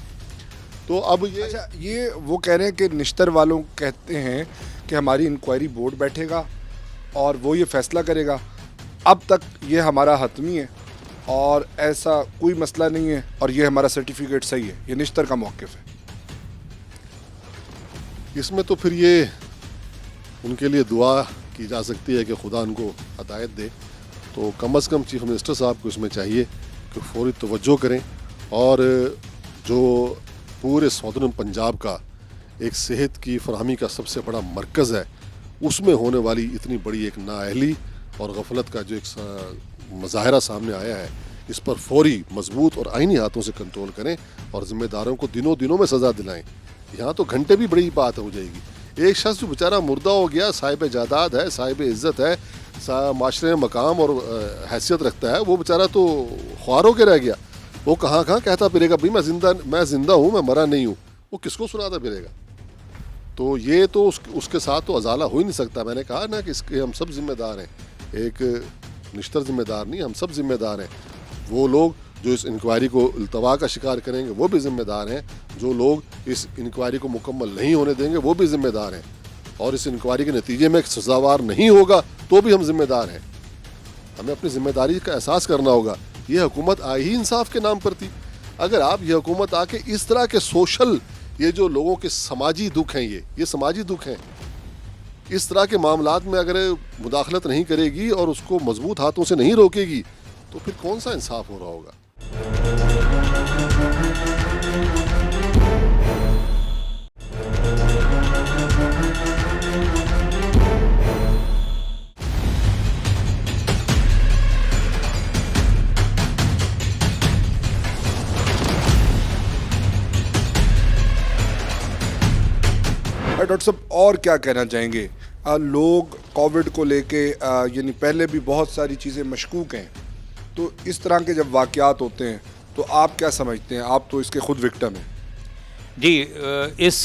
S4: तो अब ये
S1: अच्छा, ये वो कह रहे हैं कि निश्तर वालों कहते हैं कि हमारी इंक्वायरी बोर्ड बैठेगा और वो ये फैसला करेगा। अब तक ये हमारा हतमी है और ऐसा कोई मसला नहीं है और ये हमारा सर्टिफिकेट सही है, ये निश्तर का मौक़िफ़ है।
S4: इसमें तो फिर ये उनके लिए दुआ की जा सकती है कि खुदा उनको हदायत दे। तो कम अज़ कम चीफ़ मिनिस्टर साहब को इसमें चाहिए कि फ़ौरी तवज्जो करें और जो पूरे सौदर्न पंजाब का एक सेहत की फरहमी का सबसे बड़ा मरकज़ है, उसमें होने वाली इतनी बड़ी एक नाअहली और गफलत का जो एक मज़ाहरा सामने आया है, इस पर फौरी मजबूत और आइनी हाथों से कंट्रोल करें और ज़िम्मेदारों को दिनों दिनों में सज़ा दिलाएं। यहाँ तो घंटे भी बड़ी बात हो जाएगी। एक शख्स जो बेचारा मुर्दा हो गया, साहिब जायदाद है, साहिब इज़्ज़त है, माशरे में मकाम और हैसियत रखता है, वो बेचारा तो ख्वार होकर रह गया। वो कहाँ कहाँ कहता फिरेगा भाई मैं ज़िंदा हूँ, मैं मरा नहीं हूँ। वो किसको सुनाता फिरेगा? तो ये तो उसके साथ तो अजाला हो ही नहीं सकता। मैंने कहा ना कि इसके हम सब जिम्मेदार हैं, एक निश्तर जिम्मेदार नहीं, हम सब जिम्मेदार हैं। वो लोग जो इस इंक्वायरी को इल्तवा का शिकार करेंगे वो भी ज़िम्मेदार हैं, जो लोग इस इंक्वायरी को मुकम्मल नहीं होने देंगे वो भी ज़िम्मेदार हैं, और इस इंक्वायरी के नतीजे में सज़ावार नहीं होगा तो भी हम ज़िम्मेदार हैं। हमें अपनी ज़िम्मेदारी का एहसास करना होगा। ये हुकूमत आई ही इंसाफ के नाम पर थी। अगर आप ये हुकूमत आके इस तरह के सोशल, ये जो लोगों के समाजी दुख हैं, ये समाजी दुख हैं, इस तरह के मामलात में अगर मुदाखलत नहीं करेगी और उसको मजबूत हाथों से नहीं रोकेगी तो फिर कौन सा इंसाफ हो रहा होगा?
S1: डॉक्टर साहब और क्या कहना चाहेंगे? लोग कोविड को लेके यानी पहले भी बहुत सारी चीज़ें मशकूक हैं, तो इस तरह के जब वाक़यात होते हैं तो आप क्या समझते हैं? आप तो इसके खुद विक्टिम हैं।
S2: जी, इस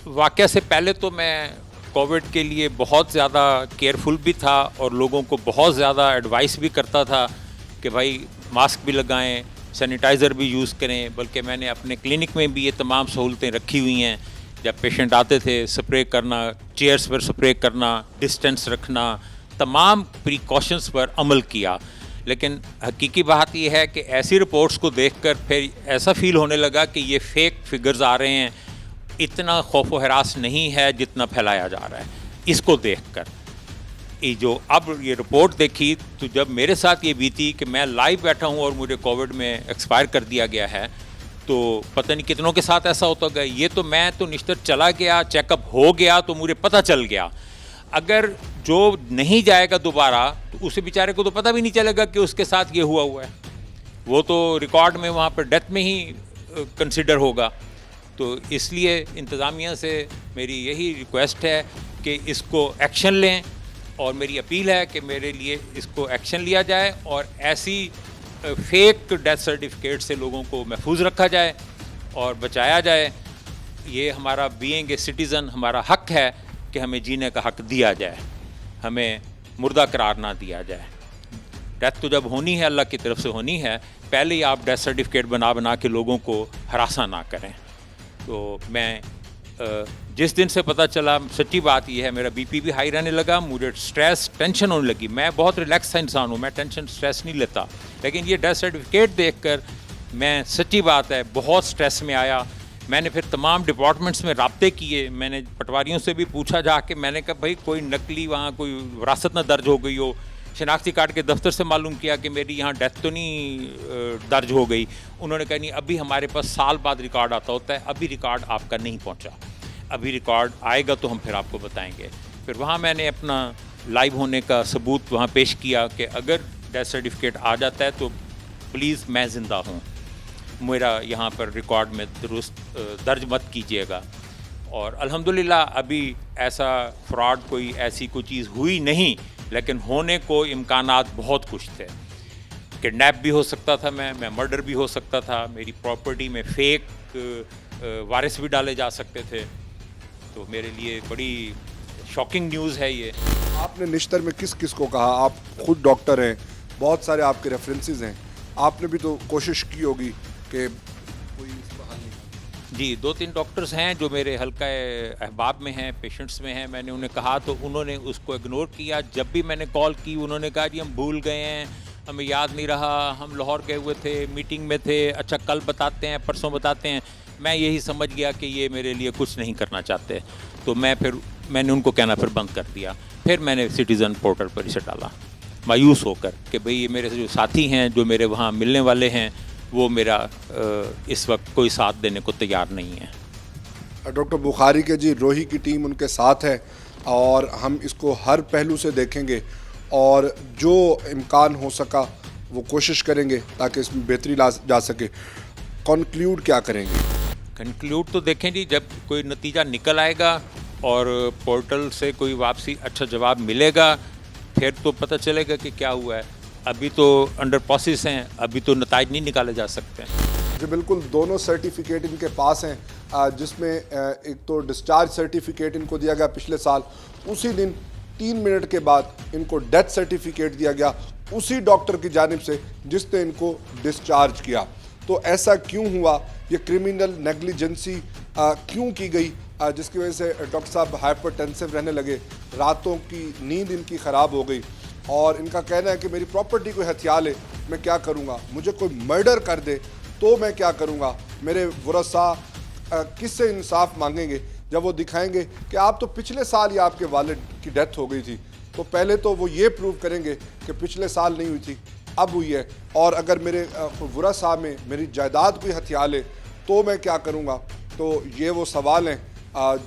S2: वाक़या से पहले तो मैं कोविड के लिए बहुत ज़्यादा केयरफुल भी था और लोगों को बहुत ज़्यादा एडवाइस भी करता था कि भाई मास्क भी लगाएं, सैनिटाइज़र भी यूज़ करें। बल्कि मैंने अपने क्लिनिक में भी ये तमाम सहूलतें रखी हुई हैं। जब पेशेंट आते थे, स्प्रे करना, चेयर्स पर स्प्रे करना, डिस्टेंस रखना, तमाम प्रिकॉशंस पर अमल किया। लेकिन हकीकी बात यह है कि ऐसी रिपोर्ट्स को देखकर फिर ऐसा फील होने लगा कि ये फेक फिगर्स आ रहे हैं, इतना खौफ व हरास नहीं है जितना फैलाया जा रहा है। इसको देखकर ये जो अब ये रिपोर्ट देखी तो जब मेरे साथ ये बीती कि मैं लाइव बैठा हूँ और मुझे कोविड में एक्सपायर कर दिया गया है, तो पता नहीं कितनों के साथ ऐसा होता गया। ये तो मैं तो निश्चित चला गया, चेकअप हो गया तो मुझे पता चल गया। अगर जो नहीं जाएगा दोबारा तो उसे बेचारे को तो पता भी नहीं चलेगा कि उसके साथ ये हुआ है। वो तो रिकॉर्ड में वहाँ पर डेथ में ही कंसिडर होगा। तो इसलिए इंतज़ामिया से मेरी यही रिक्वेस्ट है कि इसको एक्शन लें, और मेरी अपील है कि मेरे लिए इसको एक्शन लिया जाए और ऐसी फेक डेथ सर्टिफिकेट से लोगों को महफूज रखा जाए और बचाया जाए। ये हमारा बीइंग ए सिटीज़न, हमारा हक है कि हमें जीने का हक दिया जाए, हमें मुर्दा करार ना दिया जाए। डेथ तो जब होनी है अल्लाह की तरफ से होनी है, पहले ही आप डेथ सर्टिफिकेट बना के लोगों को हरासा ना करें। तो मैं जिस दिन से पता चला, सच्ची बात यह है, मेरा बीपी भी हाई रहने लगा, मुझे स्ट्रेस टेंशन होने लगी। मैं बहुत रिलैक्स इंसान हूँ, मैं टेंशन स्ट्रेस नहीं लेता, लेकिन ये डेथ सर्टिफिकेट देखकर मैं सच्ची बात है बहुत स्ट्रेस में आया। मैंने फिर तमाम डिपार्टमेंट्स में राब्ते किए, मैंने पटवारियों से भी पूछा जाके, मैंने कहा भाई कोई नकली वहाँ कोई विरासत ना दर्ज हो गई हो। शनाख्ती कार्ड के दफ्तर से मालूम किया कि मेरी यहाँ डेथ तो नहीं दर्ज हो गई। उन्होंने कहा नहीं, अभी हमारे पास साल बाद रिकॉर्ड आता होता है, अभी रिकॉर्ड आपका नहीं पहुँचा, अभी रिकॉर्ड आएगा तो हम फिर आपको बताएंगे। फिर वहाँ मैंने अपना लाइव होने का सबूत वहाँ पेश किया कि अगर डेथ सर्टिफिकेट आ जाता है तो प्लीज़ मैं ज़िंदा हूँ, मेरा यहाँ पर रिकॉर्ड में दुरुस्त दर्ज मत कीजिएगा। और अल्हम्दुलिल्लाह अभी ऐसा फ्रॉड कोई ऐसी कोई चीज़ हुई नहीं, लेकिन होने को इम्कानात बहुत कुछ थे। किडनैप भी हो सकता था मैं मर्डर भी हो सकता था, मेरी प्रॉपर्टी में फेक वारिस भी डाले जा सकते थे। तो मेरे लिए बड़ी शॉकिंग न्यूज़ है ये।
S1: आपने निश्तर में किस किस को कहा? आप खुद डॉक्टर हैं, बहुत सारे आपके रेफरेंसेस हैं, आपने भी तो कोशिश की होगी कि कोई इसका हल निकाले।
S2: जी, 2-3 डॉक्टर्स हैं जो मेरे हल्का अहबाब में हैं, पेशेंट्स में हैं। मैंने उन्हें कहा तो उन्होंने उसको इग्नोर किया। जब भी मैंने कॉल की उन्होंने कहा जी हम भूल गए हैं, हमें याद नहीं रहा, हम लाहौर गए हुए थे, मीटिंग में थे, अच्छा कल बताते हैं, परसों बताते हैं। मैं यही समझ गया कि ये मेरे लिए कुछ नहीं करना चाहते, तो मैंने उनको कहना फिर बंद कर दिया। फिर मैंने सिटीज़न पोर्टल पर इसे डाला मायूस होकर कि भाई ये मेरे जो साथी हैं, जो मेरे वहाँ मिलने वाले हैं, वो मेरा इस वक्त कोई साथ देने को तैयार नहीं है।
S1: डॉक्टर बुखारी के जी, रोही की टीम उनके साथ है और हम इसको हर पहलू से देखेंगे और जो इम्कान हो सका वो कोशिश करेंगे ताकि इसमें बेहतरी ला जा सके। कंक्लूड क्या करेंगे?
S2: कंक्लूड तो देखें जी, जब कोई नतीजा निकल आएगा और पोर्टल से कोई वापसी अच्छा जवाब मिलेगा, फिर तो पता चलेगा कि क्या हुआ है। अभी तो अंडर प्रोसेस हैं, अभी तो नताइज नहीं निकाले जा सकते।
S1: जी बिल्कुल, दोनों सर्टिफिकेट इनके पास हैं, जिसमें एक तो डिस्चार्ज सर्टिफिकेट इनको दिया गया पिछले साल, उसी दिन 3 मिनट के बाद इनको डेथ सर्टिफिकेट दिया गया उसी डॉक्टर की जानिब से जिसने इनको डिस्चार्ज किया। तो ऐसा क्यों हुआ? ये क्रिमिनल नेग्लिजेंसी क्यों की गई जिसकी वजह से डॉक्टर साहब हाइपरटेंसिव रहने लगे, रातों की नींद इनकी ख़राब हो गई और इनका कहना है कि मेरी प्रॉपर्टी कोई हथियार है, मैं क्या करूँगा, मुझे कोई मर्डर कर दे तो मैं क्या करूँगा, मेरे वरसा किससे इंसाफ मांगेंगे जब वो दिखाएंगे कि आप तो पिछले साल ही आपके वालिद की डेथ हो गई थी। तो पहले तो वो ये प्रूव करेंगे कि पिछले साल नहीं हुई थी, अब हुई है, और अगर मेरे वरसा में मेरी जायदाद कोई हथियार है तो मैं क्या करूँगा। तो ये वो सवाल हैं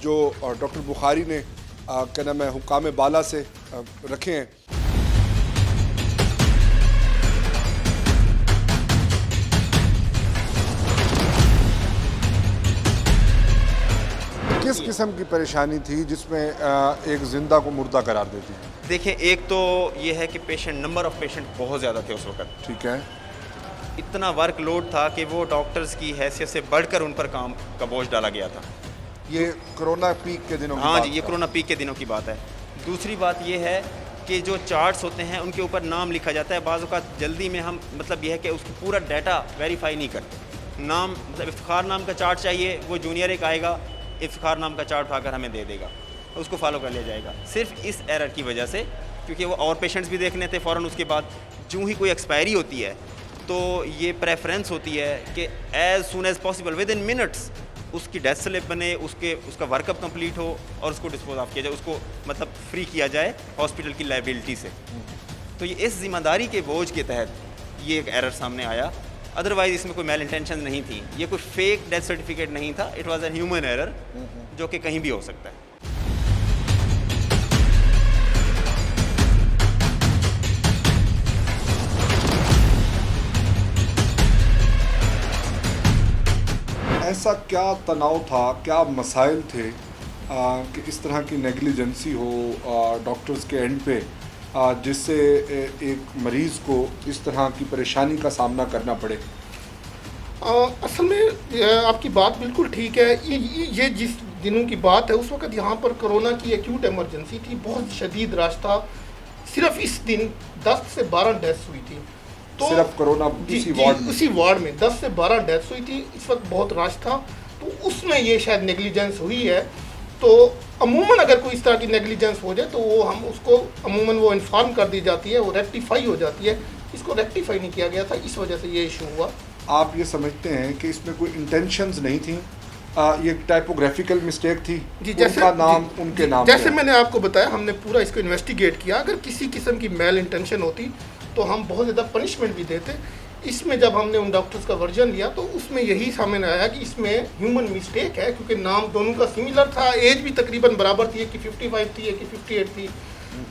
S1: जो डॉक्टर बुखारी ने क्या नाम है हुक्काम बाला से रखे हैं। किस किस्म की परेशानी थी जिसमें एक जिंदा को मुर्दा करार देती है?
S5: देखिए, एक तो ये है कि नंबर ऑफ़ पेशेंट बहुत ज़्यादा थे उस वक्त।
S1: ठीक है।
S5: इतना वर्कलोड था कि वो डॉक्टर्स की हैसियत से बढ़कर उन पर काम का बोझ डाला गया था।
S1: ये कोरोना पीक के दिनों की
S5: हाँ
S1: बात
S5: जी, ये
S1: था।
S5: कोरोना पीक के दिनों की बात है। दूसरी बात ये है कि जो चार्ट्स होते हैं उनके ऊपर नाम लिखा जाता है, बाज़ औक़ात जल्दी में हम मतलब ये है कि उसको पूरा डाटा वेरीफाई नहीं करते। नाम मतलब इफ्तिखार नाम का चार्ट चाहिए, वो जूनियर एक आएगा, इफ्तिखार नाम का चार्ट उठाकर हमें दे देगा, उसको फॉलो कर लिया जाएगा। सिर्फ इस एरर की वजह से, क्योंकि वो और पेशेंट्स भी देखने थे, फ़ौरन उसके बाद जो ही कोई एक्सपायरी होती है तो ये प्रेफरेंस होती है कि as soon as possible with in minutes उसकी डेथ स्लिप बने, उसका वर्कअप कंप्लीट हो और उसको डिस्पोज ऑफ किया जाए, उसको मतलब फ्री किया जाए हॉस्पिटल की लाइबिलिटी से। तो ये इस जिम्मेदारी के बोझ के तहत ये एक एरर सामने आया। अदरवाइज इसमें कोई मेल इंटेंशन नहीं थी, ये कोई फेक डेथ सर्टिफिकेट नहीं था, it was a human error जो कि कहीं भी हो सकता है।
S1: ऐसा क्या तनाव था, क्या मसाइल थे कि इस तरह की नेग्लिजेंसी हो डॉक्टर्स के एंड पे जिससे एक मरीज़ को इस तरह की परेशानी का सामना करना पड़े?
S3: असल में आपकी बात बिल्कुल ठीक है। ये जिस दिनों की बात है उस वक्त यहाँ पर कोरोना की एक्यूट इमरजेंसी थी, बहुत शदीद रश था। सिर्फ इस दिन 10 से 12 डेथ्स हुई थी। तो
S1: सिर्फ कोरोना
S3: उसी वार्ड में 10 से 12 डेथ्स हुई थी। इस वक्त बहुत रश था, तो उसमें ये शायद नेग्लिजेंस हुई है। तो अमूमन अगर कोई इस तरह की नेग्लिजेंस हो जाए तो वो हम उसको अमूमन वो इन्फॉर्म कर दी जाती है, वो रेक्टिफाई हो जाती है। इसको रेक्टिफाई नहीं किया गया था, इस वजह से ये इशू हुआ।
S1: आप ये समझते हैं कि इसमें कोई इंटेंशंस नहीं थी, ये टाइपोग्राफिकल मिस्टेक थी?
S3: जी, जैसे
S1: उनका नाम उनके नाम
S3: जैसे
S1: पे।
S3: मैंने आपको बताया, हमने पूरा इसको इन्वेस्टिगेट किया। अगर किसी किस्म की मेल इंटेंशन होती तो हम बहुत ज़्यादा पनिशमेंट भी देते। इसमें जब हमने उन डॉक्टर्स का वर्जन लिया तो उसमें यही सामने आया कि इसमें ह्यूमन मिस्टेक है, क्योंकि नाम दोनों का सिमिलर था, एज भी तकरीबन बराबर थी, कि 55 थी, कि 58 थी।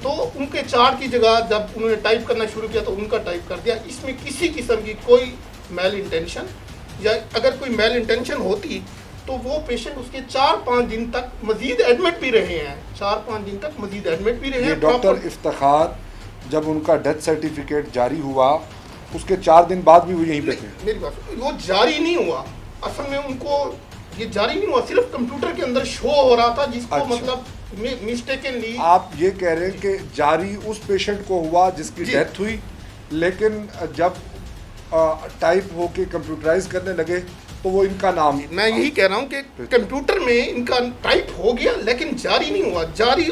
S3: तो उनके चार्ट की जगह जब उन्होंने टाइप करना शुरू किया तो उनका टाइप कर दिया। इसमें किसी किस्म की कोई मेल इंटेंशन, या अगर कोई मेल इंटेंशन होती तो वो पेशेंट उसके 4-5 दिन तक मजीद एडमिट भी रहे हैं, 4-5 दिन तक मजीद एडमिट भी रहे हैं।
S1: डॉक्टर इफ्तिखार जब उनका डेथ सर्टिफिकेट जारी हुआ उसके 4 दिन बाद भी वो यहीं पे थे?
S3: मेरी बात, वो जारी नहीं हुआ। असल में उनको ये जारी नहीं हुआ, सिर्फ कंप्यूटर के अंदर शो हो रहा था, जिसको
S1: अच्छा।
S3: मतलब मिस्टेकनली।
S1: आप ये कह रहे हैं कि जारी उस पेशेंट को हुआ जिसकी डेथ हुई, लेकिन जब टाइप होके कंप्यूटराइज करने लगे तो वो इनका नाम।
S3: मैं यही कह रहा हूँ कि कंप्यूटर में इनका टाइप हो गया लेकिन जारी नहीं हुआ। जारी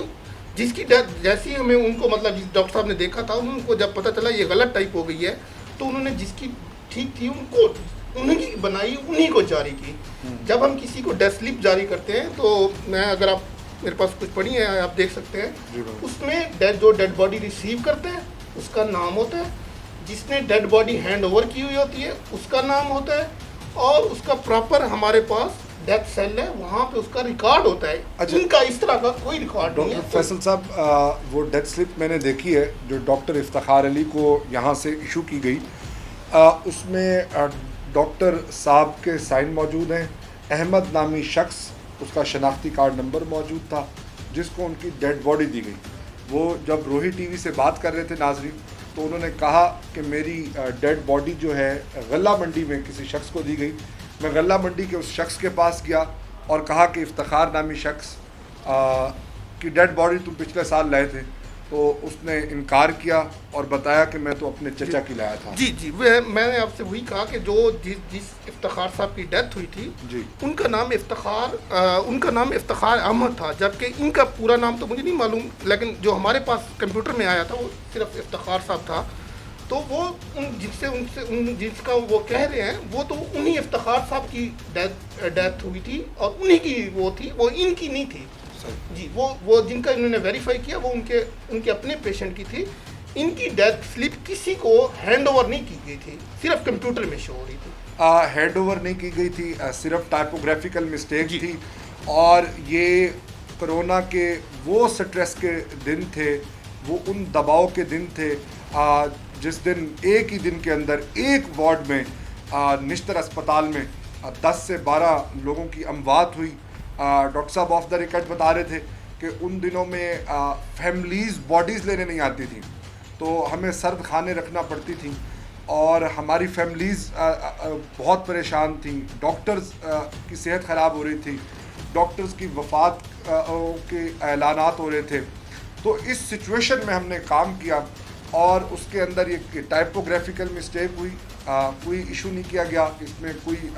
S3: जिसकी डेथ जैसे ही हमें उनको मतलब जिस डॉक्टर साहब ने देखा था, उनको जब पता चला ये गलत टाइप हो गई है, तो उन्होंने जिसकी ठीक थी उनको उन्हीं बनाई, उन्हीं को जारी की। जब हम किसी को डेथ स्लिप जारी करते हैं तो मैं, अगर आप मेरे पास कुछ पढ़ी है आप देख सकते हैं, उसमें जो डेड बॉडी रिसीव करते हैं उसका नाम होता है, जिसने डेड बॉडी हैंड ओवर की हुई होती है उसका नाम होता है, और उसका प्रॉपर हमारे पास डेथ सेल है, वहाँ पे उसका रिकॉर्ड होता है।
S1: अच्छा।
S3: इनका इस तरह का कोई रिकॉर्ड नहीं
S1: डॉक्टर
S3: है।
S1: फैसल साहब, वो डेथ स्लिप मैंने देखी है जो डॉक्टर इफ्तिखार अली को यहाँ से इशू की गई, उसमें डॉक्टर साहब के साइन मौजूद हैं, अहमद नामी शख्स, उसका शनाख्ती कार्ड नंबर मौजूद था, जिसको उनकी डेड बॉडी दी गई। वो जब रोही टीवी से बात कर रहे थे नाजरीन, तो उन्होंने कहा कि मेरी डेड बॉडी जो है गल्ला मंडी में किसी शख्स को दी गई। मैं गल्ला मंडी के उस शख्स के पास गया और कहा कि इफ्तिखार नामी शख्स की डेड बॉडी तुम पिछले साल लाए थे, तो उसने इनकार किया और बताया कि मैं तो अपने चचा की लाया था।
S3: जी मैंने आपसे वही कहा कि जो जिस इफ्तिखार साहब की डेथ हुई थी
S1: जी,
S3: उनका नाम इफ्तिखार अहमद था, जबकि इनका पूरा नाम तो मुझे नहीं मालूम, लेकिन जो हमारे पास कंप्यूटर में आया था वो सिर्फ इफ्तिखार साहब था। तो वो जिसका वो कह रहे हैं वो तो उन्हीं इफ्तिखार साहब की डेथ हुई थी, और उन्हीं की वो थी, वो इनकी नहीं थी जी। वो जिनका इन्होंने वेरीफाई किया वो उनके अपने पेशेंट की थी। इनकी डेथ स्लिप किसी को हैंड ओवर नहीं की गई थी, सिर्फ कंप्यूटर में शो हो रही थी।
S1: हैंड ओवर नहीं की गई थी, सिर्फ टाइपोग्राफिकल मिस्टेक थी। और ये कोरोना के वो स्ट्रेस के दिन थे, वो उन दबाव के दिन थे जिस दिन एक ही दिन के अंदर एक वार्ड में निश्तर अस्पताल में 10 से 12 लोगों की अमवात हुई। डॉक्टर साहब ऑफ द रिकॉर्ड बता रहे थे कि उन दिनों में फैमिलीज़ बॉडीज़ लेने नहीं आती थी, तो हमें सर्द खाने रखना पड़ती थी और हमारी फैमिलीज़ बहुत परेशान थी। डॉक्टर्स की सेहत ख़राब हो रही थी, डॉक्टर्स की वफ़ात के ऐलानात हो रहे थे। तो इस सिचुएशन में हमने काम किया और उसके अंदर ये टाइपोग्राफिकल मिस्टेक हुई, कोई इशू नहीं किया गया, इसमें कोई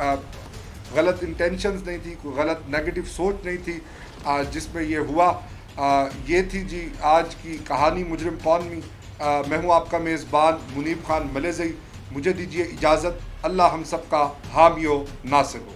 S1: गलत इंटेंशंस नहीं थी, कोई गलत नेगेटिव सोच नहीं थी, जिसमें ये हुआ। ये थी जी आज की कहानी मुजरिम कौन मी। मैं हूँ आपका मेज़बान मुनीब खान मलेज़ई। मुझे दीजिए इजाज़त। अल्लाह हम सब का हामी हो नासिर हो।